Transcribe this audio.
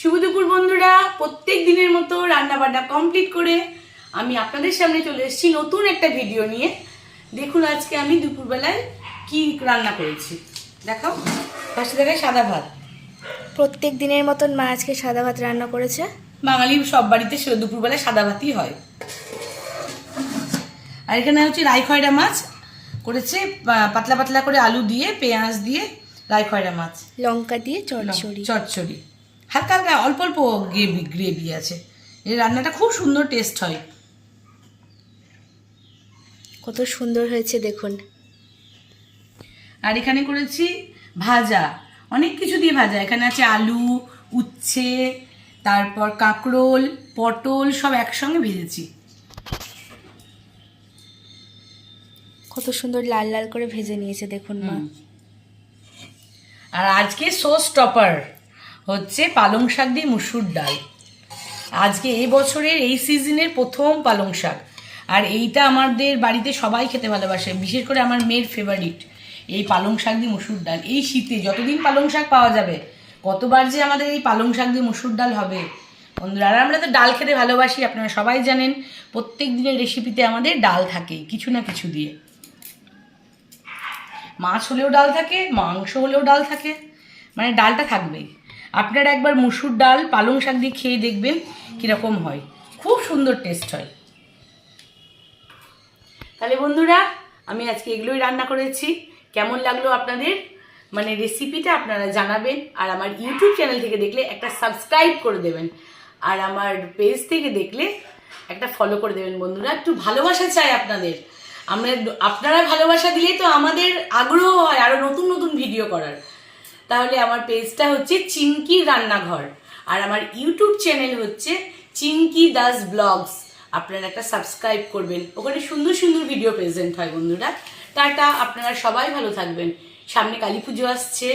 শুভ দুপুর বন্ধুরা, প্রত্যেক দিনের মতো রান্না বান্না কমপ্লিট করে আমি আপনাদের সামনে চলে এসেছি নতুন একটা ভিডিও নিয়ে। দেখুন আজকে আমি দুপুরবেলায় কি রান্না করেছি দেখাও। ফার্স্টে দেখায় সাদা ভাত। প্রত্যেক দিনের মতন মা আজকে সাদা ভাত রান্না করেছে। বাঙালি সব বাড়িতে দুপুরবেলায় সাদা ভাতই হয়। আর এখানে হচ্ছে রাই খয়রা মাছ করেছে, পাতলা পাতলা করে আলু দিয়ে পেঁয়াজ দিয়ে রাই খয়রা মাছ, লঙ্কা দিয়ে চচ্চড়ি। চচ্চড়ি হালকা হালকা অল্প অল্প গ্রেভি আছে। এই রান্নাটা খুব সুন্দর টেস্ট হয়। কত সুন্দর হয়েছে দেখুন। আর এখানে করেছি ভাজা, অনেক কিছু দিয়ে ভাজা। এখানে আছে আলু, উচ্ছে, তারপর কাঁকরোল, পটল সব একসঙ্গে ভেজেছি। কত সুন্দর লাল লাল করে ভেজে নিয়েছে দেখুন মা। আর আজকে শো স্টপার হচ্ছে পালং শাক দিয়ে মুসুর ডাল। আজকে এই বছরের এই সিজনের প্রথম পালং শাক। আর এইটা আমাদের বাড়িতে সবাই খেতে ভালোবাসে, বিশেষ করে আমার মেয়ের ফেভারিট এই পালং শাক দিয়ে মুসুর ডাল। এই শীতে যতদিন পালং শাক পাওয়া যাবে, কতবার যে আমাদের এই পালং শাক দিয়ে মুসুর ডাল হবে বন্ধুরা। আর আমরা তো ডাল খেতে ভালোবাসি, আপনারা সবাই জানেন। প্রত্যেক দিনের রেসিপিতে আমাদের ডাল থাকে কিছু না কিছু দিয়ে। মাছ হলেও ডাল থাকে, মাংস হলেও ডাল থাকে, মানে ডালটা থাকবেই। আপনারা একবার মুসুর ডাল পালং শাক দিয়ে খেয়ে দেখবেন কীরকম হয়, খুব সুন্দর টেস্ট হয়। তাহলে বন্ধুরা, আমি আজকে এগুলোই রান্না করেছি। কেমন লাগলো আপনাদের মানে রেসিপিটা আপনারা জানাবেন। আর আমার ইউটিউব চ্যানেল থেকে দেখলে একটা সাবস্ক্রাইব করে দেবেন, আর আমার পেজ থেকে দেখলে একটা ফলো করে দেবেন বন্ধুরা। একটু ভালোবাসা চাই আপনাদের। আপনারা ভালোবাসা দিলেই তো আমাদের আগ্রহ হয় আরও নতুন নতুন ভিডিও করার। তাহলে আমার পেজটা হচ্ছে চিঙ্কি রান্নাঘর, আর আমার ইউটিউব চ্যানেল হচ্ছে চিঙ্কি দাস ব্লগস। আপনারা একটা সাবস্ক্রাইব করবেন, ওখানে সুন্দর সুন্দর ভিডিও প্রেজেন্ট হয় বন্ধুরা। টাটা, আপনারা সবাই ভালো থাকবেন। সামনে কালী পুজো আসছে।